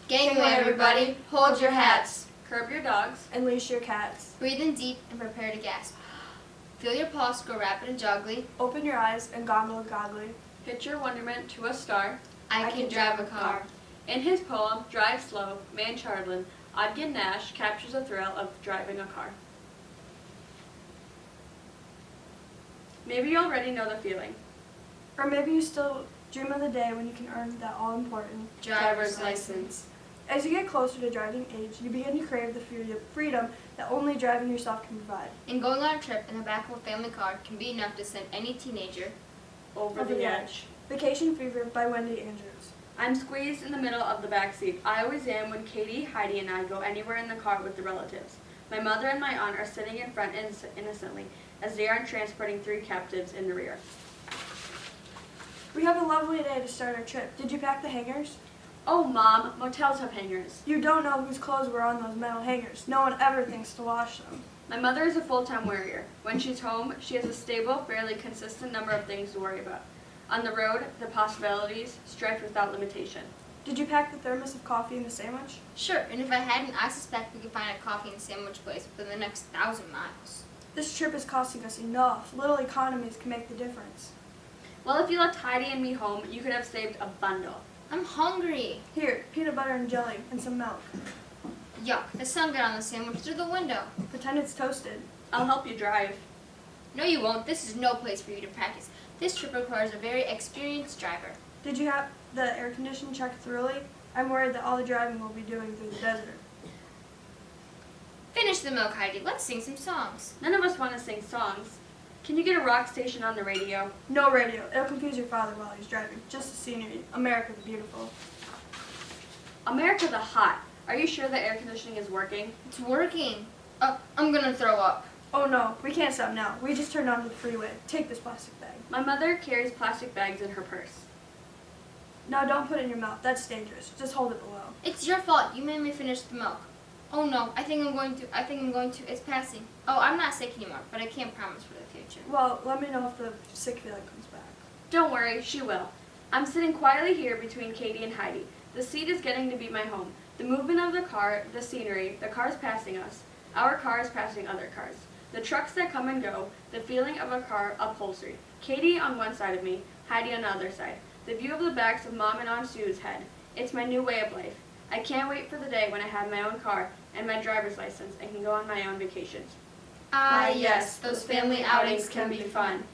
Gangway, everybody, hold your hats. Curb your dogs. And leash your cats. Breathe in deep and prepare to gasp. Feel your pulse go rapid and juggly. Open your eyes and goggle goggly. Pitch your wonderment to a star. I can drive a car. In his poem, Drive Slow, Man Charlin, Ogden Nash captures the thrill of driving a car. Maybe you already know the feeling. Or maybe you still dream of the day when you can earn that all-important Driver's license. As you get closer to driving age, you begin to crave the freedom that only driving yourself can provide. And going on a trip in the back of a family car can be enough to send any teenager Over the edge. Vacation Fever by Wendy Andrews. I'm squeezed in the middle of the back seat. I always am when Katie, Heidi, and I go anywhere in the car with the relatives. My mother and my aunt are sitting in front innocently, as they aren't transporting 3 captives in the rear. We have a lovely day to start our trip. Did you pack the hangers? Oh, Mom, motels have hangers. You don't know whose clothes were on those metal hangers. No one ever thinks to wash them. My mother is a full-time warrior. When she's home, she has a stable, fairly consistent number of things to worry about. On the road, the possibilities stretch without limitation. Did you pack the thermos of coffee in the sandwich? Sure, and if I hadn't, I suspect we could find a coffee and sandwich place within the next 1,000 miles. This trip is costing us enough. Little economies can make the difference. Well, if you left Heidi and me home, you could have saved a bundle. I'm hungry. Here, peanut butter and jelly and some milk. Yuck, the sun got on the sandwich through the window. Pretend it's toasted. I'll help you drive. No, you won't. This is no place for you to practice. This trip requires a very experienced driver. Did you have the air conditioning checked thoroughly? I'm worried that all the driving we'll be doing through the desert. Finish the milk, Heidi. Let's sing some songs. None of us want to sing songs. Can you get a rock station on the radio? No radio. It'll confuse your father while he's driving. Just the scenery. America the beautiful. America the hot. Are you sure the air conditioning is working? It's working. I'm gonna throw up. Oh no, we can't stop now. We just turned onto the freeway. Take this plastic bag. My mother carries plastic bags in her purse. Now don't put it in your mouth. That's dangerous. Just hold it below. It's your fault. You made me finish the milk. Oh no, I think I'm going to. It's passing. Oh, I'm not sick anymore, but I can't promise for the future. Well, let me know if the sick feeling comes back. Don't worry, she will. I'm sitting quietly here between Katie and Heidi. The seat is getting to be my home. The movement of the car, the scenery, the cars passing us, our cars passing other cars, the trucks that come and go, the feeling of a car upholstery. Katie on one side of me, Heidi on the other side. The view of the backs of Mom and Aunt Sue's head. It's my new way of life. I can't wait for the day when I have my own car and my driver's license and can go on my own vacations. Ah, yes, those family outings can be fun.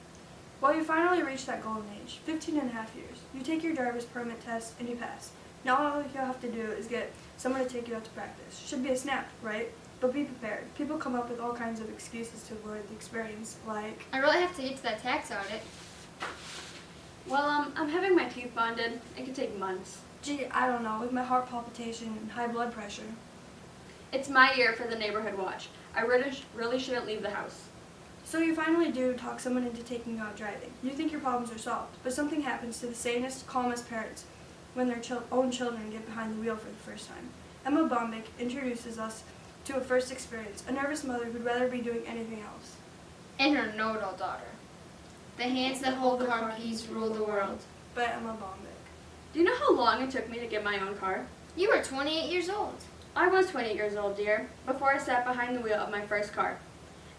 Well, you finally reached that golden age, 15 and a half years. You take your driver's permit test and you pass. Now all you have to do is get someone to take you out to practice. Should be a snap, right? But be prepared. People come up with all kinds of excuses to avoid the experience, like, I really have to get to that tax audit. Well, I'm having my teeth bonded. It could take months. gee, I don't know, with my heart palpitation and high blood pressure. It's my year for the neighborhood watch. I really shouldn't leave the house. So you finally do talk someone into taking you out driving. You think your problems are solved, but something happens to the sanest, calmest parents when their own children get behind the wheel for the first time. Emma Bombick introduces us to a first experience, a nervous mother who'd rather be doing anything else. And her know-it-all daughter. The hands that hold the car keys rule the world. By Emma Bombick. Do you know how long it took me to get my own car? You were 28 years old. I was 28 years old, dear, before I sat behind the wheel of my first car.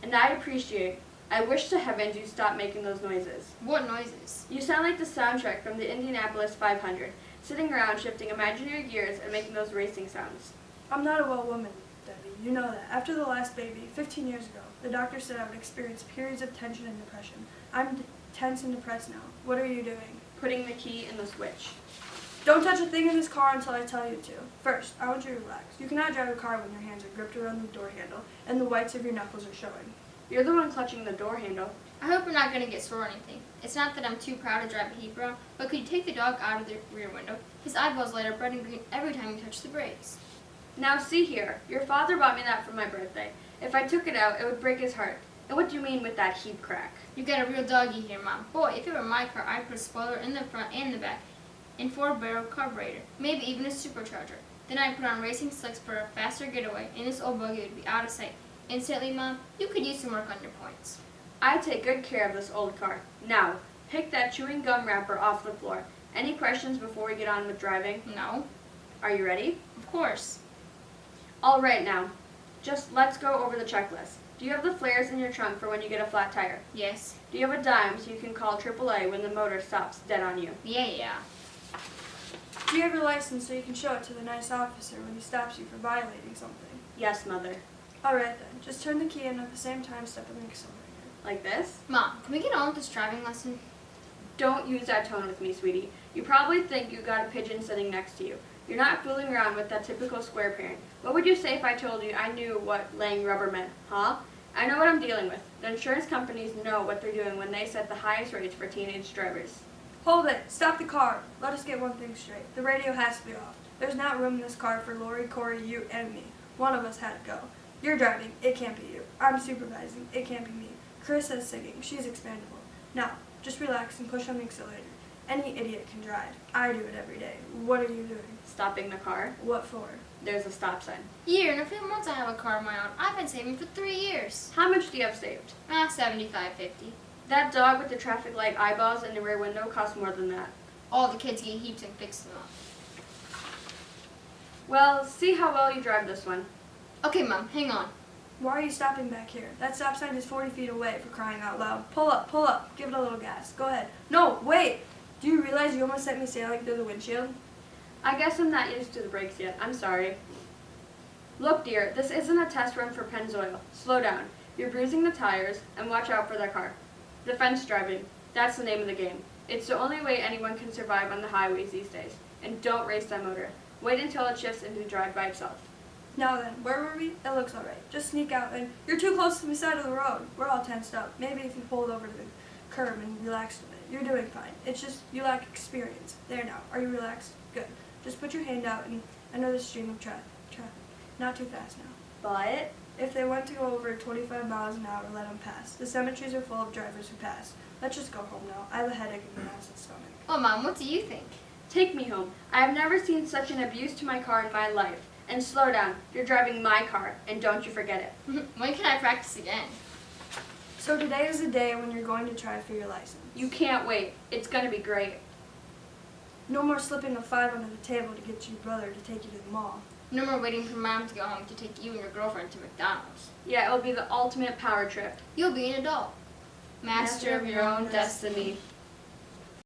And I wish to heavens you stopped making those noises. What noises? You sound like the soundtrack from the Indianapolis 500, sitting around shifting imaginary gears and making those racing sounds. I'm not a well woman, Debbie. You know that. After the last baby, 15 years ago, the doctor said I would experience periods of tension and depression. I'm tense and depressed now. What are you doing? Putting the key in the switch. Don't touch a thing in this car until I tell you to. First, I want you to relax. You cannot drive a car when your hands are gripped around the door handle and the whites of your knuckles are showing. You're the one clutching the door handle. I hope you're not going to get sore or anything. It's not that I'm too proud to drive a heap around, but could you take the dog out of the rear window? His eyeballs light up red and green every time you touch the brakes. Now see here, your father bought me that for my birthday. If I took it out, it would break his heart. And what do you mean with that heap crack? You got a real doggy here, Mom. Boy, if it were my car, I'd put a spoiler in the front and the back, and 4-barrel carburetor, maybe even a supercharger. Then I'd put on racing slicks for a faster getaway, and this old buggy would be out of sight. Instantly, Mom, you could use some work on your points. I take good care of this old car. Now, pick that chewing gum wrapper off the floor. Any questions before we get on with driving? No. Are you ready? Of course. All right now. Just let's go over the checklist. Do you have the flares in your trunk for when you get a flat tire? Yes. Do you have a dime so you can call AAA when the motor stops dead on you? Yeah. Do you have your license so you can show it to the nice officer when he stops you for violating something? Yes, Mother. Alright then, just turn the key in at the same time, step on the accelerator. Like this? Mom, can we get on with this driving lesson? Don't use that tone with me, sweetie. You probably think you got a pigeon sitting next to you. You're not fooling around with that typical square parent. What would you say if I told you I knew what laying rubber meant, huh? I know what I'm dealing with. The insurance companies know what they're doing when they set the highest rates for teenage drivers. Hold it! Stop the car! Let us get one thing straight. The radio has to be off. There's not room in this car for Lori, Corey, you, and me. One of us had to go. You're driving. It can't be you. I'm supervising. It can't be me. Carissa's singing. She's expandable. Now, just relax and push on the accelerator. Any idiot can drive. I do it every day. What are you doing? Stopping the car. What for? There's a stop sign. In a few months I have a car of my own. I've been saving for 3 years. How much do you have saved? $75.50. That dog with the traffic light eyeballs in the rear window costs more than that. All the kids get heaps and fix them up. Well, see how well you drive this one. Okay, Mom, hang on. Why are you stopping back here? That stop sign is 40 feet away, for crying out loud. Pull up, pull up. Give it a little gas. Go ahead. No, wait! Do you realize you almost sent me sailing through the windshield? I guess I'm not used to the brakes yet. I'm sorry. Look, dear, this isn't a test run for Pennzoil. Slow down. You're bruising the tires, and watch out for that car. Defense driving. That's the name of the game. It's the only way anyone can survive on the highways these days. And don't race that motor. Wait until it shifts into drive by itself. Now then, where were we? It looks alright. Just sneak out and you're too close to the side of the road. We're all tensed up. Maybe if you pulled over to the curb and relaxed a bit. You're doing fine. It's just you lack experience. There now. Are you relaxed? Good. Just put your hand out and enter the stream of traffic. Not too fast now. But If they want to go over 25 miles an hour, let them pass. The cemeteries are full of drivers who pass. Let's just go home now. I have a headache and a massive stomach. Well, Mom, what do you think? take me home. I have never seen such an abuse to my car in my life. And slow down. You're driving my car, and don't you forget it. When can I practice again? So today is the day when you're going to try for your license. You can't wait. It's going to be great. No more slipping a $5 under the table to get your brother to take you to the mall. No more waiting for Mom to go home to take you and your girlfriend to McDonald's. Yeah, it'll be the ultimate power trip. You'll be an adult. Master of your own destiny.